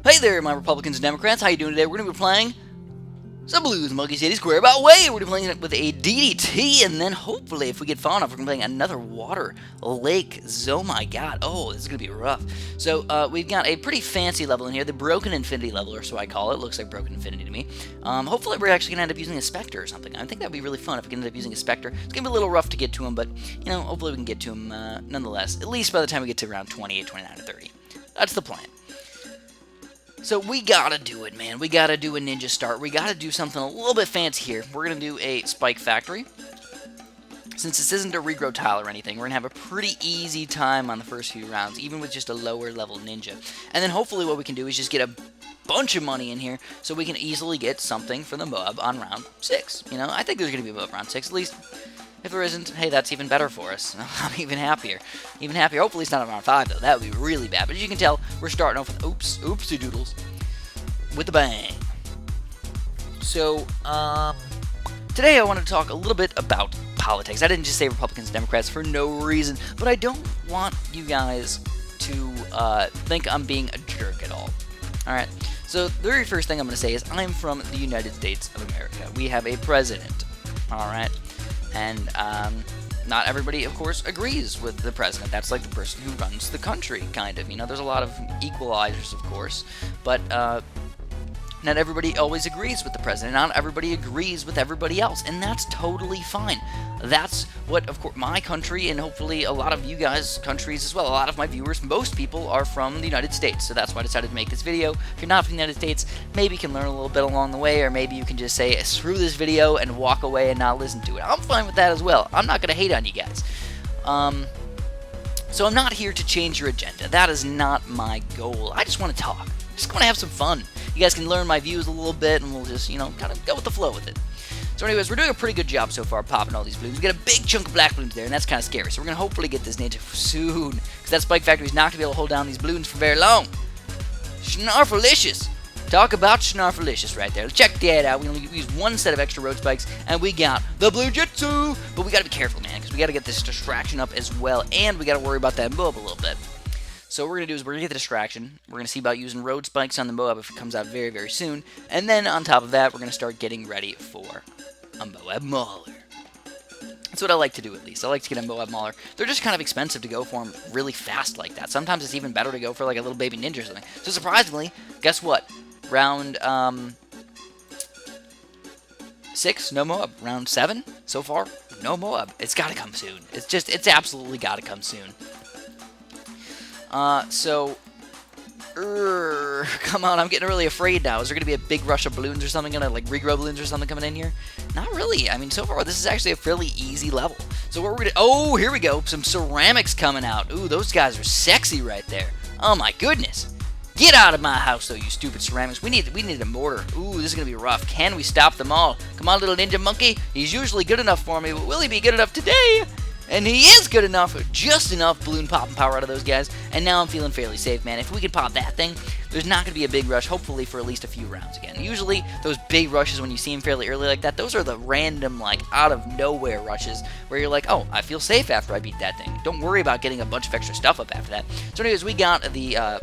Hey there, my Republicans and Democrats. How you doing today? We're going to be playing some Bloons Monkey City Squareabout way. We're going to be playing it with a DDT, and then hopefully, if we get far enough, we're going to be playing another water lake. Oh my god. Oh, this is going to be rough. So, we've got a pretty fancy level in here. The Broken Infinity level, or so I call it. Looks like Broken Infinity to me. Hopefully, we're actually going to end up using a Spectre or something. I think that would be really fun if we can end up using a Spectre. It's going to be a little rough to get to him, but, you know, hopefully we can get to him nonetheless. At least by the time we get to around 28, 29, or 30. That's the plan. So we gotta do it, man. We gotta do a ninja start. We gotta do something a little bit fancy here. We're gonna do a spike factory. Since this isn't a regrow tile or anything, we're gonna have a pretty easy time on the first few rounds, even with just a lower level ninja. And then hopefully what we can do is just get a bunch of money in here so we can easily get something for the Moab on round 6. You know, I think there's gonna be a Moab round 6, at least. If there isn't, hey, that's even better for us. I'm even happier. Even happier. Hopefully it's not around 5, though. That would be really bad. But as you can tell, we're starting off with, oopsie doodles, with a bang. So, today I want to talk a little bit about politics. I didn't just say Republicans and Democrats for no reason, but I don't want you guys to think I'm being a jerk at all. Alright, so the very first thing I'm going to say is I'm from the United States of America. We have a president. Alright? And not everybody, of course, agrees with the president. That's like the person who runs the country, kind of. You know, there's a lot of equalizers, of course, but not everybody always agrees with the president. Not everybody agrees with everybody else, and that's totally fine. That's what, of course, my country, and hopefully a lot of you guys' countries as well, a lot of my viewers, most people are from the United States, so that's why I decided to make this video. If you're not from the United States, maybe you can learn a little bit along the way, or maybe you can just say, screw this video, and walk away and not listen to it. I'm fine with that as well. I'm not going to hate on you guys. So I'm not here to change your agenda. That is not my goal. I just want to talk. I just want to have some fun. You guys can learn my views a little bit, and we'll just, you know, kind of go with the flow with it. So anyways, we're doing a pretty good job so far popping all these balloons. We got a big chunk of black balloons there, and that's kind of scary. So we're going to hopefully get this ninja soon, because that spike factory is not going to be able to hold down these balloons for very long. Snarfalicious. Talk about Snarfalicious right there. Check that out. We only used one set of extra road spikes, and we got the Blue Jitsu. But we got to be careful, man, because we got to get this distraction up as well, and we got to worry about that Moab a little bit. So what we're going to do is we're going to get the distraction. We're going to see about using road spikes on the Moab if it comes out very, very soon. And then on top of that, we're going to start getting ready for a Moab Mauler. That's what I like to do, at least. I like to get a Moab Mauler. They're just kind of expensive to go for them really fast like that. Sometimes it's even better to go for like a little baby ninja or something. So surprisingly, guess what? Round 6, no Moab. Round 7, so far, no Moab. It's got to come soon. It's absolutely got to come soon. Come on, I'm getting really afraid now. Is there going to be a big rush of balloons or something, going to, like, regrow balloons or something coming in here? Not really. I mean, so far, this is actually a fairly easy level. So what we're going to... Oh, here we go. Some ceramics coming out. Ooh, those guys are sexy right there. Oh, my goodness. Get out of my house, though, you stupid ceramics. We need a mortar. Ooh, this is going to be rough. Can we stop them all? Come on, little ninja monkey. He's usually good enough for me, but will he be good enough today? And he is good enough, just enough balloon popping power out of those guys. And now I'm feeling fairly safe, man. If we can pop that thing, there's not going to be a big rush, hopefully, for at least a few rounds again. Usually, those big rushes, when you see them fairly early like that, those are the random, like, out-of-nowhere rushes where you're like, oh, I feel safe after I beat that thing. Don't worry about getting a bunch of extra stuff up after that. So anyways, we got the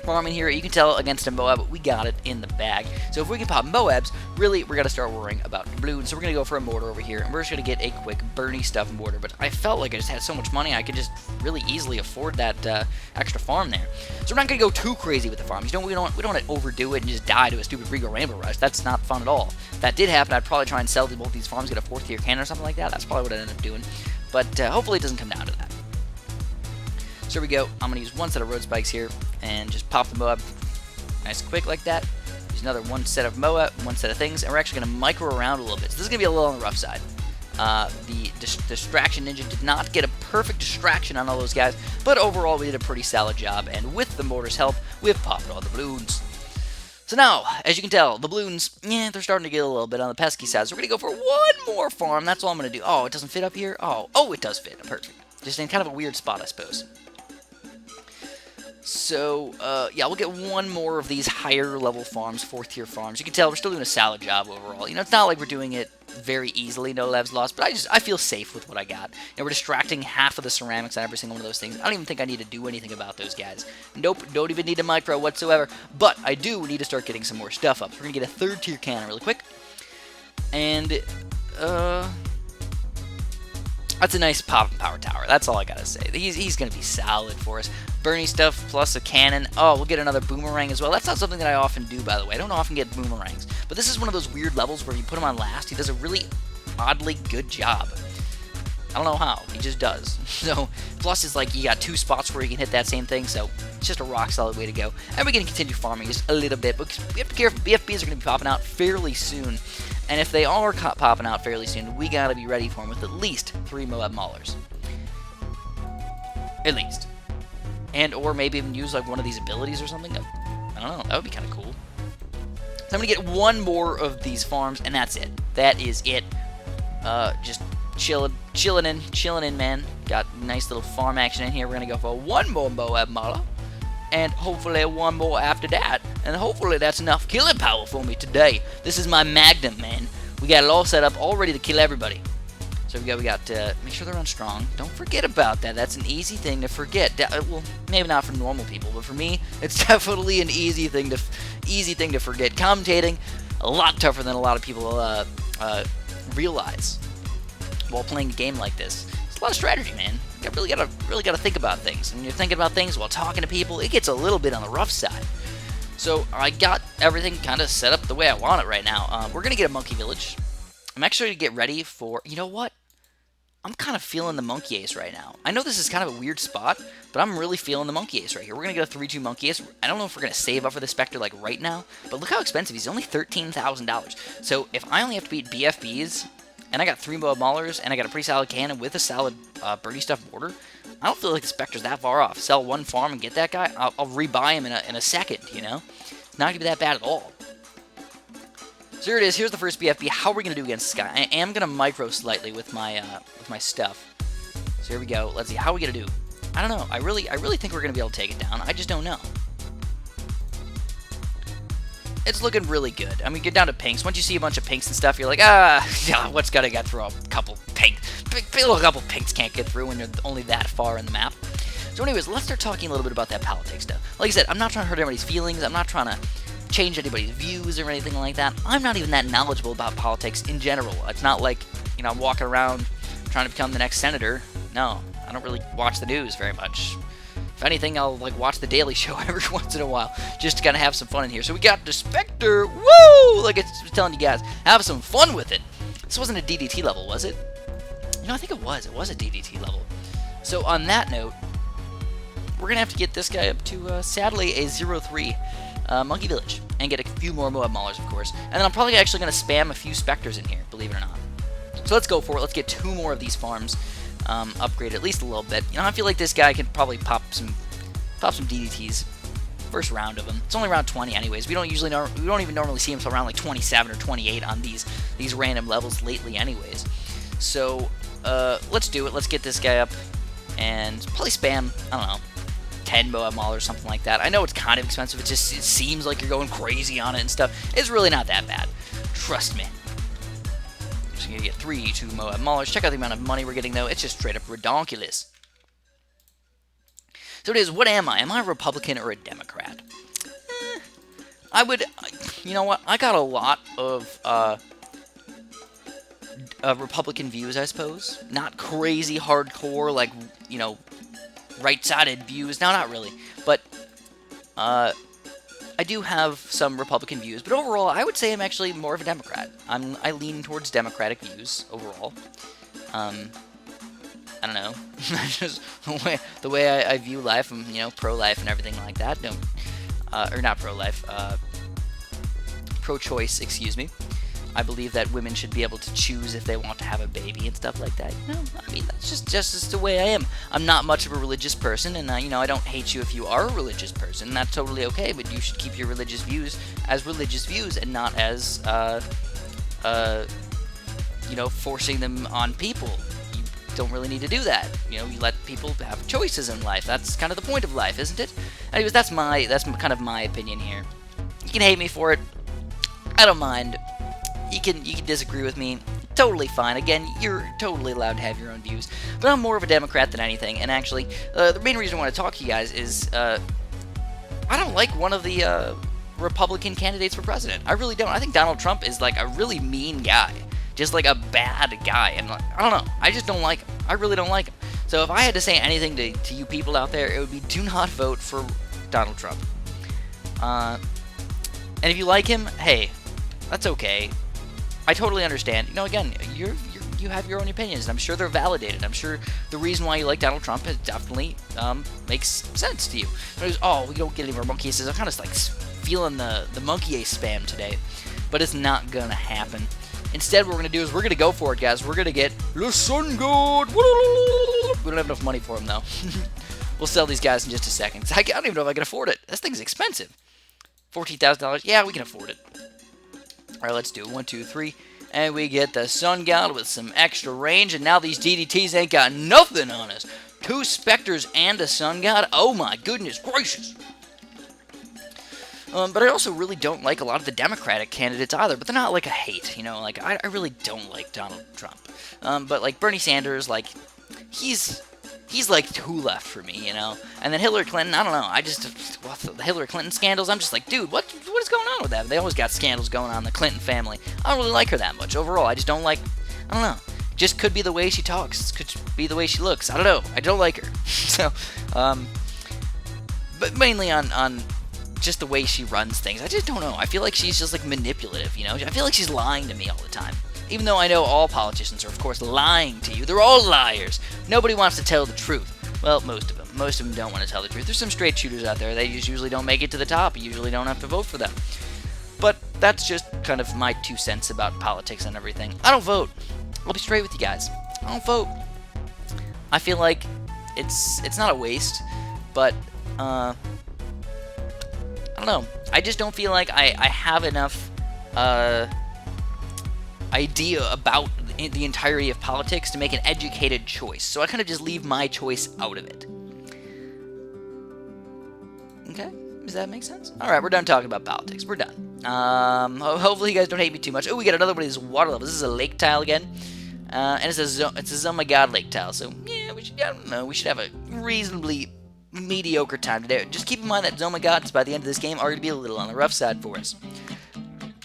farm in here. You can tell against a Moab, we got it in the bag. So if we can pop Moabs, really, we're going to start worrying about balloons. So we're going to go for a mortar over here, and we're just going to get a quick Bernie stuff mortar. But I felt like I just had so much money, I could just really easily afford that extra farm there. So we're not going to go too crazy with the farms. You know, we don't want to overdo it and just die to a stupid Regal Rainbow Rush. That's not fun at all. If that did happen, I'd probably try and sell both these farms, get a 4th tier cannon or something like that. That's probably what I'd end up doing. But hopefully it doesn't come down to that. So here we go. I'm going to use one set of road spikes here and just pop the Moab nice and quick like that. Use another one set of Moab, one set of things, and we're actually going to micro around a little bit. So this is going to be a little on the rough side. The distraction ninja did not get a perfect distraction on all those guys, but overall we did a pretty solid job, and with the mortar's help, we've popped all the balloons. So now, as you can tell, the balloons, yeah, they're starting to get a little bit on the pesky side, so we're going to go for one more farm. That's all I'm going to do. Oh, it doesn't fit up here? Oh, it does fit. Perfect. Just in kind of a weird spot, I suppose. So, yeah, we'll get one more of these higher level farms, 4th tier farms. You can tell we're still doing a solid job overall. You know, it's not like we're doing it very easily, no lives lost, but I feel safe with what I got. And we're distracting half of the ceramics on every single one of those things. I don't even think I need to do anything about those guys. Nope, don't even need a micro whatsoever. But I do need to start getting some more stuff up. So we're going to get a 3rd tier cannon really quick. And, that's a nice power tower. That's all I gotta say. He's gonna be solid for us. Bernie stuff plus a cannon. Oh, we'll get another boomerang as well. That's not something that I often do, by the way. I don't often get boomerangs. But this is one of those weird levels where if you put him on last, he does a really oddly good job. I don't know how. He just does. So, plus is like you got 2 spots where you can hit that same thing, so it's just a rock solid way to go. And we're gonna continue farming just a little bit, but we have to be careful. BFBs are gonna be popping out fairly soon. And if they are popping out fairly soon, we gotta be ready for them with at least 3 Moab Maulers. At least. And or maybe even use like one of these abilities or something. I don't know, that would be kind of cool. So I'm gonna get one more of these farms, and that's it. That is it. Just chilling in, man. Got nice little farm action in here. We're gonna go for one more Moab Mauler. And hopefully one more after that. And hopefully that's enough killing power for me today. This is my Magnum, man. We got it all set up, all ready to kill everybody. So we got make sure they're on strong. Don't forget about that. That's an easy thing to forget. Well, maybe not for normal people, but for me, it's definitely an easy thing to forget. Commentating, a lot tougher than a lot of people realize while playing a game like this. It's a lot of strategy, man. You really gotta think about things. And when you're thinking about things while talking to people, it gets a little bit on the rough side. So I got everything kind of set up the way I want it right now. We're gonna get a monkey village. I'm actually gonna get ready for. You know what? I'm kind of feeling the monkey ace right now. I know this is kind of a weird spot, but I'm really feeling the monkey ace right here. We're gonna get a 3-2 monkey ace. I don't know if we're gonna save up for the Spectre like right now, but look how expensive he's. Only $13,000. So if I only have to beat BFBs. And I got 3 Moab Maulers, and I got a pretty solid cannon with a solid birdie stuff border. I don't feel like the Spectre's that far off. Sell one farm and get that guy, I'll rebuy him in a second, you know? It's not going to be that bad at all. So here it is. Here's the first BFB. How are we going to do against this guy? I am going to micro slightly with my stuff. So here we go. Let's see. How are we going to do? I don't know. I really think we're going to be able to take it down. I just don't know. It's looking really good. I mean, get down to pinks. Once you see a bunch of pinks and stuff, you're like, yeah, what's gonna get through a couple pinks? A couple pinks can't get through when you're only that far in the map. So anyways, let's start talking a little bit about that politics stuff. Like I said, I'm not trying to hurt anybody's feelings. I'm not trying to change anybody's views or anything like that. I'm not even that knowledgeable about politics in general. It's not like, you know, I'm walking around trying to become the next senator. No, I don't really watch the news very much. If anything, I'll like watch the Daily Show every once in a while, just to kind of have some fun in here. So we got the Spectre, woo! Like I was telling you guys, have some fun with it. This wasn't a DDT level, was it? You know, I think it was. It was a DDT level. So on that note, we're gonna have to get this guy up to sadly a 0-3 Monkey Village and get a few more Moab Maulers, of course. And then I'm probably actually gonna spam a few Spectres in here, believe it or not. So let's go for it. Let's get 2 more of these farms. Upgrade at least a little bit. You know, I feel like this guy can probably pop some DDTs. First round of them. It's only round 20 anyways. We don't even normally see him until around like 27 or 28 on these random levels lately anyways. So let's do it. Let's get this guy up and probably spam, I don't know, 10 Moab Maul or something like that. I know it's kind of expensive. It seems like you're going crazy on it and stuff. It's really not that bad. Trust me. Just gonna get 3-2 Moab Maulers. Check out the amount of money we're getting though. It's just straight up redonkulous. So it is, what am I? Am I a Republican or a Democrat? You know what? I got a lot of Republican views, I suppose. Not crazy hardcore, like, you know, right-sided views. No, not really. But I do have some Republican views. But overall, I would say I'm actually more of a Democrat. I lean towards Democratic views overall. I don't know. Just the way I view life, I'm, you know, pro-life and everything like that. No, or not pro-life, pro-choice, excuse me. I believe that women should be able to choose if they want to have a baby and stuff like that. You know, I mean, that's just the way I am. I'm not much of a religious person, and you know, I don't hate you if you are a religious person. That's totally okay, but you should keep your religious views as religious views and not as, you know, forcing them on people. don't really need to do that. You know, you let people have choices in life. That's kind of the point of life, isn't it? Anyways, that's kind of my opinion here. You can hate me for it. I don't mind. You can disagree with me. Totally fine. Again, you're totally allowed to have your own views. But I'm more of a Democrat than anything. And actually, the main reason I want to talk to you guys is I don't like one of the Republican candidates for president. I really don't. I think Donald Trump is like a really mean guy. Just like a bad guy. And like, I don't know. I just don't like him. I really don't like him. So if I had to say anything to you people out there, it would be do not vote for Donald Trump. And if you like him, hey, that's okay. I totally understand. You know, again, you have your own opinions, and I'm sure they're validated. I'm sure the reason why you like Donald Trump is definitely makes sense to you. But oh, we don't get any more monkey aces. I'm kind of like feeling the monkey ace spam today, but it's not gonna happen. Instead, what we're gonna do is we're gonna go for it, guys. We're gonna get the Sun God. We don't have enough money for him though. We'll sell these guys in just a second. I don't even know if I can afford it. This thing's expensive. $14,000. Yeah, we can afford it. Alright, let's do it. 1, 2, 3. And we get the Sun God with some extra range. And now these DDTs ain't got nothing on us. 2 Spectres and a Sun God. Oh my goodness gracious. But I also really don't like a lot of the Democratic candidates either. But they're not like a hate, you know. Like, I really don't like Donald Trump. But like Bernie Sanders, like, he's like 2 left for me, you know. And then Hillary Clinton, I don't know. The Hillary Clinton scandals, I'm just like, dude, what is going on with that? They always got scandals going on in the Clinton family. I don't really like her that much overall. I just don't like, I don't know. Just could be the way she talks. Could be the way she looks. I don't know. I don't like her. So, but mainly on just the way she runs things. I just don't know. I feel like she's just like manipulative, you know. I feel like she's lying to me all the time. Even though I know all politicians are, of course, lying to you. They're all liars. Nobody wants to tell the truth. Well, most of them. Most of them don't want to tell the truth. There's some straight shooters out there. They just usually don't make it to the top. You usually don't have to vote for them. But that's just kind of my 2 cents about politics and everything. I don't vote. I'll be straight with you guys. I don't vote. I feel like it's not a waste, but I don't know. I just don't feel like I have enough idea about the entirety of politics to make an educated choice. So I kind of just leave my choice out of it. Okay? Does that make sense? Alright, we're done talking about politics. We're done. Hopefully you guys don't hate me too much. Oh, we got another one of these water levels. This is a lake tile again. And it's a my God lake tile. So, yeah, I don't know. We should have a reasonably mediocre time today. Just keep in mind that Zoma Gods by the end of this game are going to be a little on the rough side for us.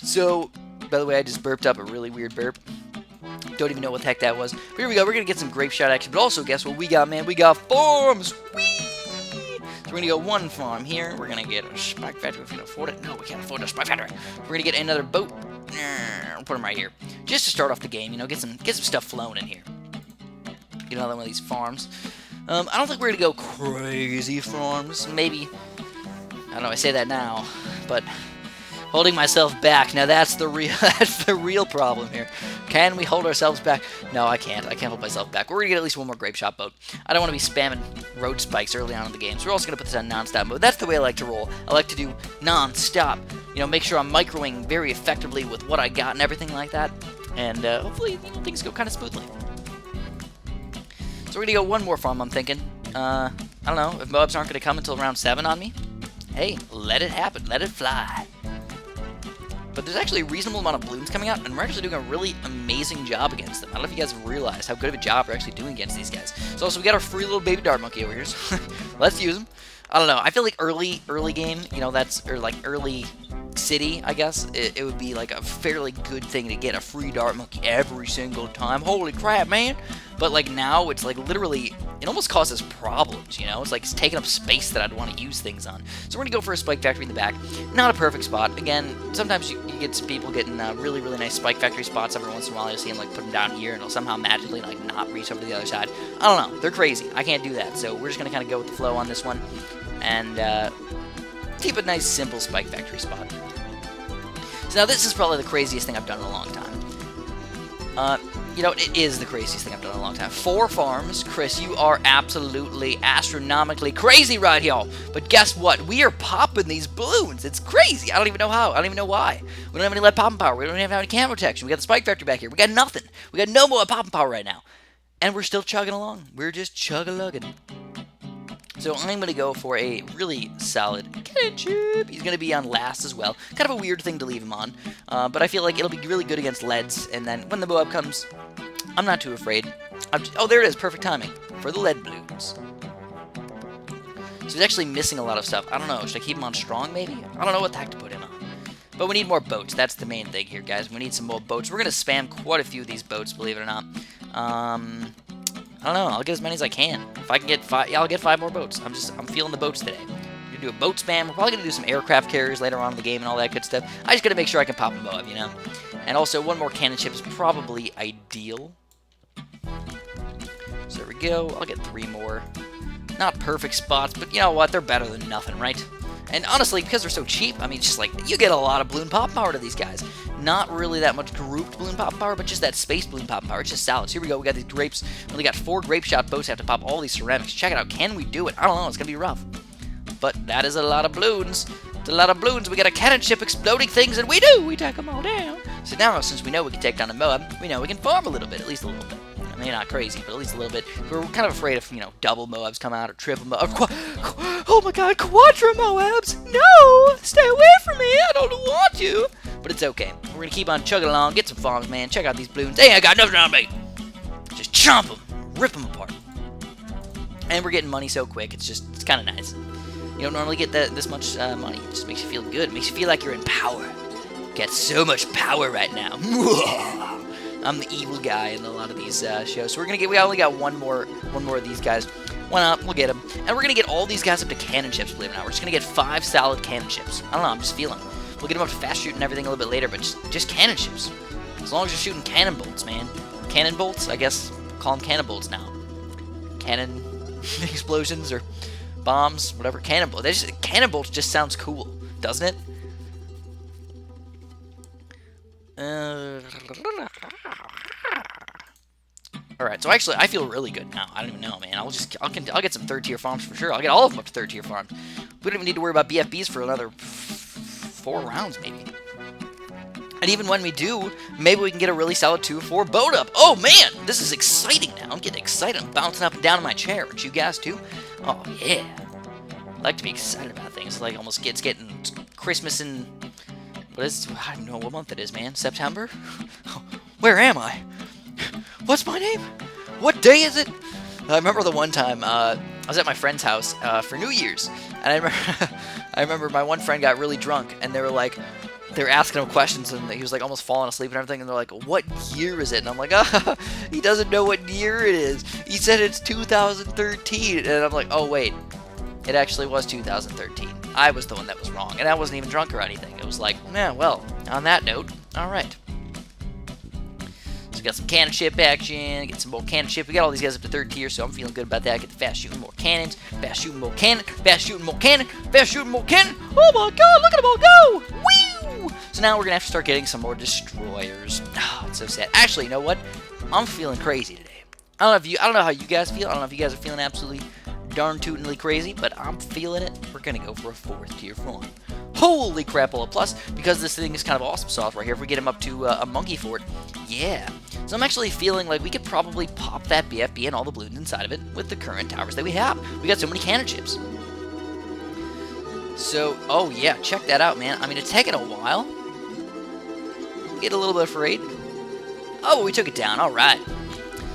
So, by the way, I just burped up a really weird burp. Don't even know what the heck that was. But here we go. We're going to get some grape shot action. But also, guess what we got, man? We got farms! Whee! So we're going to go 1 farm here. We're going to get a spike factory if we can afford it. No, we can't afford a spike factory. We're going to get another boat. I'll put them right here. Just to start off the game, you know, get some stuff flowing in here. Get another one of these farms. I don't think we're going to go crazy farms. Maybe, I don't know, I say that now, but holding myself back. Now that's the real problem here. Can we hold ourselves back? No, I can't. I can't hold myself back. We're going to get at least 1 more grape shot boat. I don't want to be spamming road spikes early on in the game, so we're also going to put this on non-stop mode. That's the way I like to roll. I like to do non-stop. You know, make sure I'm microing very effectively with what I got and everything like that. And hopefully, you know, things go kind of smoothly. So we're going to go 1 more farm, I'm thinking. I don't know, if mobs aren't going to come until round 7 on me, hey, let it happen. Let it fly. But there's actually a reasonable amount of balloons coming out, and we're actually doing a really amazing job against them. I don't know if you guys have realized how good of a job we're actually doing against these guys. So also, we got our free little baby dart monkey over here, so let's use him. I don't know, I feel like early game, you know, or like early city, I guess, it would be like a fairly good thing to get a free dart monkey every single time. Holy crap, man! But like now, it's like literally, it almost causes problems, you know? It's like it's taking up space that I'd want to use things on. So we're gonna go for a spike factory in the back. Not a perfect spot. Again, sometimes you get some people getting really, really nice spike factory spots every once in a while. You'll see them like put them down here, and it'll somehow magically like not reach over to the other side. I don't know. They're crazy. I can't do that. So we're just gonna kind of go with the flow on this one, and keep a nice, simple spike factory spot. So now this is probably the craziest thing I've done in a long time. You know, it is the craziest thing I've done in a long time. 4 farms. Chris, you are absolutely astronomically crazy right here. But guess what? We are popping these balloons. It's crazy. I don't even know how. I don't even know why. We don't have any lead popping power. We don't even have any camo protection. We got the spike factory back here. We got nothing. We got no more popping power right now. And we're still chugging along. We're just chug-a-lugging. So I'm going to go for a really solid cannon chip. He's going to be on last as well. Kind of a weird thing to leave him on. But I feel like it'll be really good against leads. And then when the Moab comes, I'm not too afraid. Oh, there it is. Perfect timing for the lead balloons. So he's actually missing a lot of stuff. I don't know. Should I keep him on strong, maybe? I don't know what the heck to put him on. But we need more boats. That's the main thing here, guys. We need some more boats. We're going to spam quite a few of these boats, believe it or not. I don't know. I'll get as many as I can. If I can get 5, yeah, I'll get 5 more boats. I'm feeling the boats today. We're going to do a boat spam. We're probably going to do some aircraft carriers later on in the game and all that good stuff. I just got to make sure I can pop a Moab, you know? And also, one more cannon chip is probably ideal. So there we go. I'll get 3 more. Not perfect spots, but you know what? They're better than nothing, right? And honestly, because they're so cheap, I mean, it's just like, you get a lot of balloon pop power to these guys. Not really that much grouped balloon pop power, but just that space balloon pop power. It's just solid. So here we go. We got these grapes. We only got 4 grape shot boats. I have to pop all these ceramics. Check it out. Can we do it? I don't know. It's going to be rough. But that is a lot of balloons. It's a lot of balloons. We got a cannon ship exploding things, and we do. We take them all down. So now, since we know we can take down a Moab, we know we can farm a little bit, at least a little bit. I mean, not crazy, but at least a little bit. We're kind of afraid if, you know, double Moabs come out or triple Moabs. Oh my god, quadra Moabs! No! Stay away from me! I don't want you! But it's okay. We're gonna keep on chugging along, get some farms, man. Check out these balloons. Hey, I got nothing on me! Just chomp them, rip them apart. And we're getting money so quick, it's kind of nice. You don't normally get this much money. It just makes you feel good. It makes you feel like you're in power. You got so much power right now. I'm the evil guy in a lot of these shows. So we only got one more of these guys. Why not? We'll get them. And we're gonna get all these guys up to cannon chips, believe it or not. We're just gonna get 5 solid cannon chips. I don't know, I'm just feeling. We'll get them up to fast shooting and everything a little bit later, but just cannon chips. As long as you're shooting cannon bolts, man. Cannon bolts, I guess we'll call them cannon bolts now. Cannon explosions or bombs, whatever. Cannon bolts. Cannon bolts just sounds cool, doesn't it? Alright, so actually, I feel really good now. I don't even know, man. I'll get some 3rd tier farms for sure. I'll get all of them up to 3rd tier farms. We don't even need to worry about BFBs for another 4 rounds, maybe. And even when we do, maybe we can get a really solid 2 or 4 boat up. Oh, man! This is exciting now. I'm getting excited. I'm bouncing up and down in my chair. Aren't you guys, too? Oh, yeah. I like to be excited about things. Like, almost it's getting Christmas in... I don't know what month it is, man. September? Where am I? What's my name? What day is it? I remember the one time I was at my friend's house for New Year's, and I remember my one friend got really drunk, and they were asking him questions, and he was like almost falling asleep and everything, and they're like, "What year is it?" And I'm like, he doesn't know what year it is. He said it's 2013, and I'm like, oh wait, it actually was 2013. I was the one that was wrong, and I wasn't even drunk or anything. It was like, yeah, well, on that note, alright. So we got some cannon ship action, get some more cannon ship. We got all these guys up to 3rd tier, so I'm feeling good about that. Get the fast shooting, more cannons, fast shooting, more cannon, fast shooting, more cannon, fast shooting, more cannon. Oh my god, look at them all go! Woo! So now we're gonna have to start getting some more destroyers. Oh, it's so sad. Actually, you know what? I'm feeling crazy today. I don't know how you guys feel. I don't know if you guys are feeling absolutely darn tootin'ly crazy, but I'm feeling it. We're gonna go for a 4th tier farm. Holy crapola! Plus, because this thing is kind of awesome sauce right here, if we get him up to a monkey fort, yeah. So I'm actually feeling like we could probably pop that BFB and all the balloons inside of it with the current towers that we have. We got so many cannon chips. So, oh yeah, check that out, man. I mean, it's taken a while. Get a little bit afraid. Oh, we took it down. All right.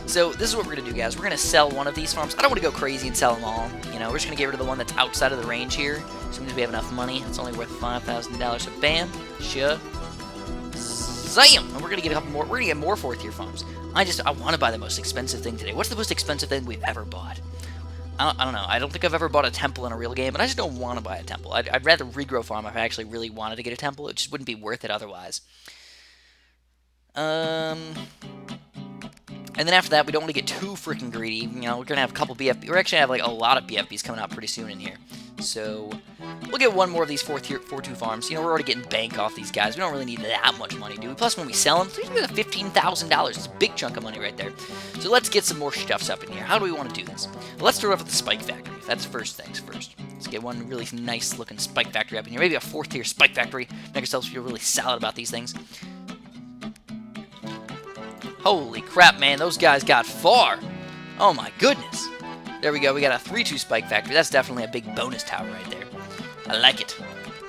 So this is what we're going to do, guys. We're going to sell one of these farms. I don't want to go crazy and sell them all. You know, we're just going to get rid of the one that's outside of the range here. As soon as we have enough money. It's only worth $5,000. So bam. Zam. And we're going to get a couple more. We're going to get more 4th tier farms. I want to buy the most expensive thing today. What's the most expensive thing we've ever bought? I don't know. I don't think I've ever bought a temple in a real game, but I just don't want to buy a temple. I'd rather regrow farm if I actually really wanted to get a temple. It just wouldn't be worth it otherwise. And then after that, we don't want to get too freaking greedy. You know, we're going to have a couple BFBs. We're actually going to have, like, a lot of BFBs coming out pretty soon in here. So, we'll get one more of these 4-2 farms. You know, we're already getting bank off these guys. We don't really need that much money, do we? Plus, when we sell them, we get $15,000. It's a big chunk of money right there. So, let's get some more stuffs up in here. How do we want to do this? Well, let's start off with the spike factory. That's first things first. Let's get one really nice-looking spike factory up in here. Maybe a 4th tier spike factory. Make ourselves feel really solid about these things. Holy crap, man, those guys got far. Oh my goodness. There we go. We got a 3-2 spike factory. That's definitely a big bonus tower right there. I like it.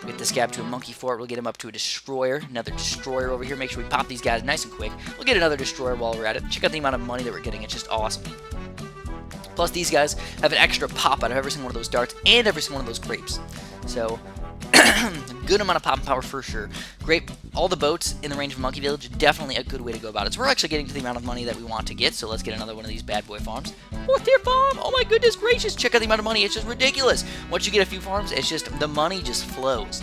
Get this guy up to a monkey fort. We'll get him up to a destroyer. Another destroyer over here. Make sure we pop these guys nice and quick. We'll get another destroyer while we're at it. Check out the amount of money that we're getting. It's just awesome. Plus, these guys have an extra pop out of every single one of those darts and every single one of those grapes. So, good amount of pop and power for sure. Great. All the boats in the range of Monkey Village, definitely a good way to go about it. So we're actually getting to the amount of money that we want to get. So let's get another one of these bad boy farms. 4th tier farm! Oh my goodness gracious! Check out the amount of money. It's just ridiculous. Once you get a few farms, it's just, the money just flows.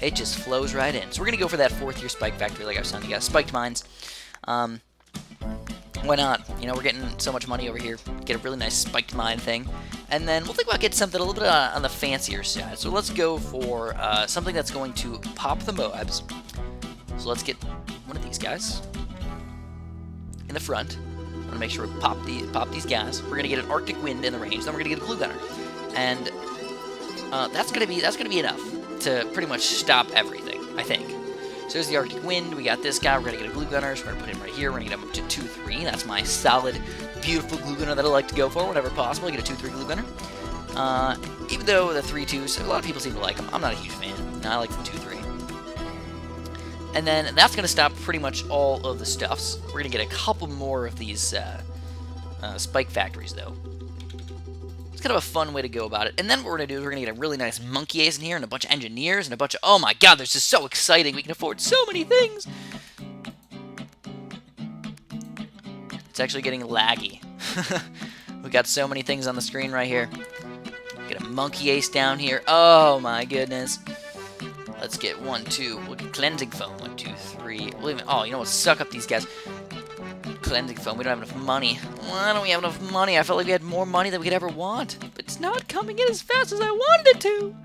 It just flows right in. So we're going to go for that 4th tier spike factory like I was telling you guys. Spiked mines. Why not? You know, we're getting so much money over here. Get a really nice spiked mine thing. And then we'll think about getting something a little bit on the fancier side. So let's go for something that's going to pop the Moabs. So let's get one of these guys in the front. I'm going to make sure we pop these guys. We're going to get an Arctic Wind in the range. Then we're going to get a Glue Gunner. And that's going to be enough to pretty much stop everything, I think. So there's the Arctic Wind. We got this guy. We're going to get a Glue Gunner. So we're going to put him right here. We're going to get him up to 2-3. That's my solid, beautiful Glue Gunner that I like to go for whenever possible. Get a 2-3 Glue Gunner. Even though the 3-2s, a lot of people seem to like them. I'm not a huge fan. No, I like the 2-3. And then that's going to stop pretty much all of the stuffs. We're going to get a couple more of these spike factories, though. It's kind of a fun way to go about it. And then what we're going to do is we're going to get a really nice monkey ace in here and a bunch of engineers and a bunch of... Oh my god, this is so exciting. We can afford so many things. It's actually getting laggy. We got so many things on the screen right here. Get a monkey ace down here. Oh my goodness. Let's get 1, 2. We'll get cleansing foam. 1, 2, 3. We'll even... Oh, you know what? Suck up these guys. Cleansing foam. We don't have enough money. Why don't we have enough money? I felt like we had more money than we could ever want. But it's not coming in as fast as I wanted it to.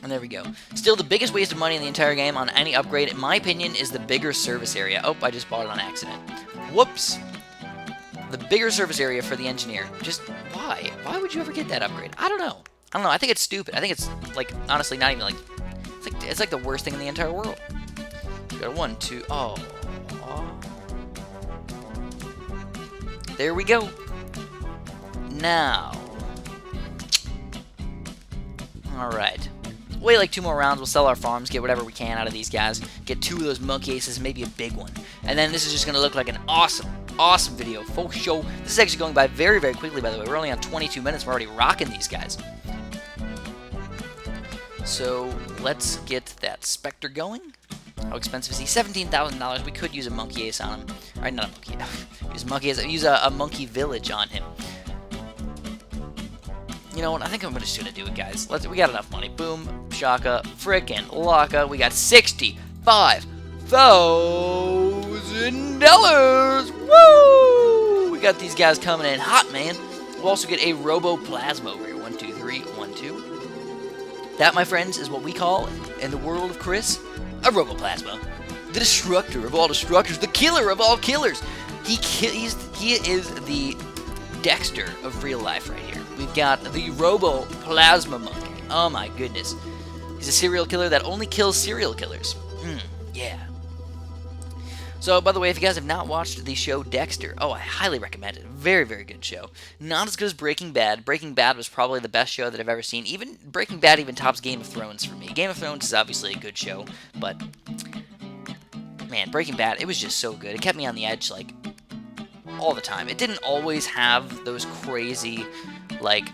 And there we go. Still, the biggest waste of money in the entire game on any upgrade, in my opinion, is the bigger service area. Oh, I just bought it on accident. Whoops. The bigger service area for the engineer. Just, why? Why would you ever get that upgrade? I don't know. I think it's stupid. I think it's, like, honestly, not even, like... It's like the worst thing in the entire world. We got a 1, 2... Oh... There we go. Now. Alright. Wait like 2 more rounds. We'll sell our farms, get whatever we can out of these guys. Get 2 of those monkey aces, maybe a big one. And then this is just going to look like an awesome video. Full show. This is actually going by very, very quickly, by the way. We're only on 22 minutes. We're already rocking these guys. So, let's get that Spectre going. How expensive is he? $17,000. We could use a monkey ace on him. Alright, not a monkey. Use a monkey ace. Use a monkey village on him. You know what? I think I'm just gonna do it, guys. We got enough money. Boom, shaka, frickin' laka. We got $65,000. Woo! We got these guys coming in hot, man. We'll also get a Robo Plasma over here. 1, 2, 3, 1, 2. That, my friends, is what we call, in the world of Chris, a Roboplasma. The destructor of all destructors, the killer of all killers. He is the Dexter of real life right here. We've got the Roboplasma monkey. Oh my goodness. He's a serial killer that only kills serial killers. Yeah. So, by the way, if you guys have not watched the show Dexter, I highly recommend it. Very, very good show. Not as good as Breaking Bad. Breaking Bad was probably the best show that I've ever seen. Even Breaking Bad even tops Game of Thrones for me. Game of Thrones is obviously a good show, but man, Breaking Bad, it was just so good. It kept me on the edge, like, all the time. It didn't always have those crazy, like,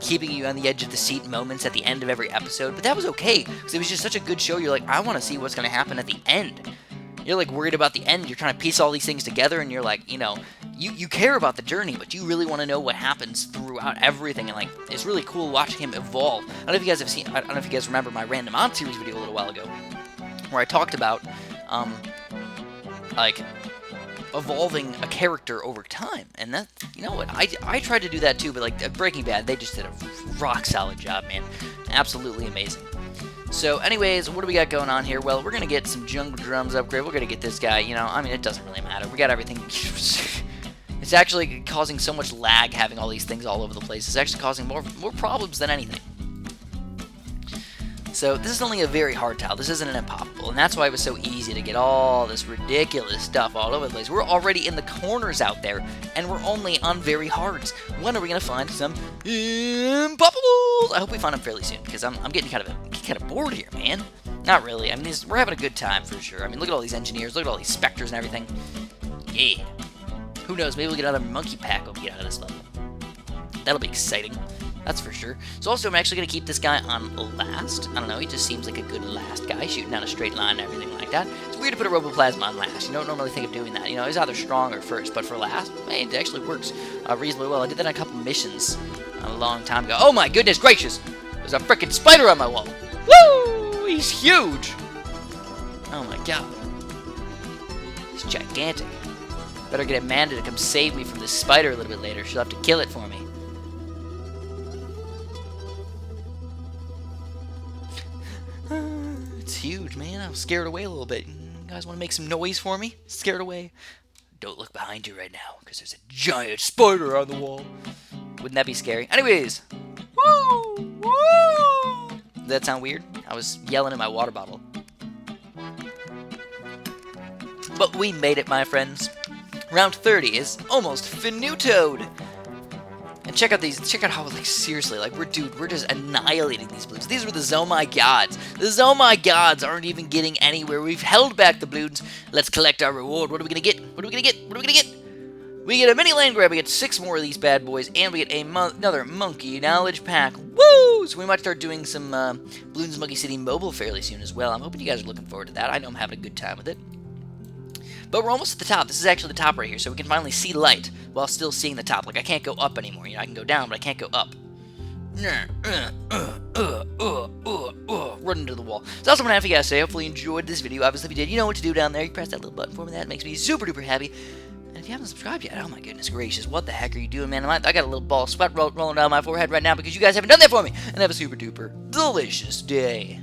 keeping you on the edge of the seat moments at the end of every episode, but that was okay, because it was just such a good show. You're like, I want to see what's going to happen at the end. You're like worried about the end. You're trying to piece all these things together, and you're like, you know, you care about the journey, but you really want to know what happens throughout everything, and like, it's really cool watching him evolve. I don't know if you guys have seen, I don't know if you guys remember my Random On series video a little while ago, where I talked about, like, evolving a character over time, and that, you know what, I tried to do that too, but like Breaking Bad, they just did a rock solid job, man. Absolutely amazing. So anyways, what do we got going on here? Well, we're gonna get some jungle drums upgrade. We're gonna get this guy, you know, I mean, it doesn't really matter. We got everything. It's actually causing so much lag having all these things all over the place. It's actually causing more problems than anything. So this is only a very hard tile. This isn't an impossible, and that's why it was so easy to get all this ridiculous stuff all over the place. We're already in the corners out there, and we're only on very hards. When are we gonna find some impoppables? I hope we find them fairly soon, because I'm getting kind of bored here, man. Not really. I mean, we're having a good time for sure. I mean, look at all these engineers. Look at all these specters and everything. Yeah. Who knows? Maybe we'll get another monkey pack when we get out of this level. That'll be exciting. That's for sure. So also, I'm actually going to keep this guy on last. I don't know, he just seems like a good last guy, shooting down a straight line and everything like that. It's weird to put a Roboplasma on last. You don't normally think of doing that. You know, he's either strong or first, but for last, hey, it actually works reasonably well. I did that on a couple missions a long time ago. Oh my goodness gracious! There's a freaking spider on my wall. Woo! He's huge! Oh my god. He's gigantic. Better get Amanda to come save me from this spider a little bit later. She'll have to kill it for me. It's huge, man. I was scared away a little bit. You guys want to make some noise for me? Scared away? Don't look behind you right now, because there's a giant spider on the wall. Wouldn't that be scary? Anyways. Woo! Woo! Does that sound weird? I was yelling in my water bottle. But we made it, my friends. Round 30 is almost finitoed. And check out how, like, seriously, like, we're just annihilating these Bloons. These were the Zomai gods. The Zomai gods aren't even getting anywhere. We've held back the Bloons. Let's collect our reward. What are we gonna get? What are we gonna get? What are we gonna get? We get a mini land grab. We get 6 more of these bad boys, and we get another monkey knowledge pack. Woo! So we might start doing some Bloons Monkey City mobile fairly soon as well. I'm hoping you guys are looking forward to that. I know I'm having a good time with it. But we're almost at the top. This is actually the top right here, so we can finally see light while still seeing the top. Like, I can't go up anymore. You know, I can go down, but I can't go up. Run into the wall. So that's what I'm gonna have for you guys today. Hopefully you enjoyed this video. Obviously, if you did, you know what to do down there. You press that little button for me. That makes me super duper happy. And if you haven't subscribed yet, oh my goodness gracious, what the heck are you doing, man? I got a little ball of sweat rolling down my forehead right now because you guys haven't done that for me. And have a super duper delicious day.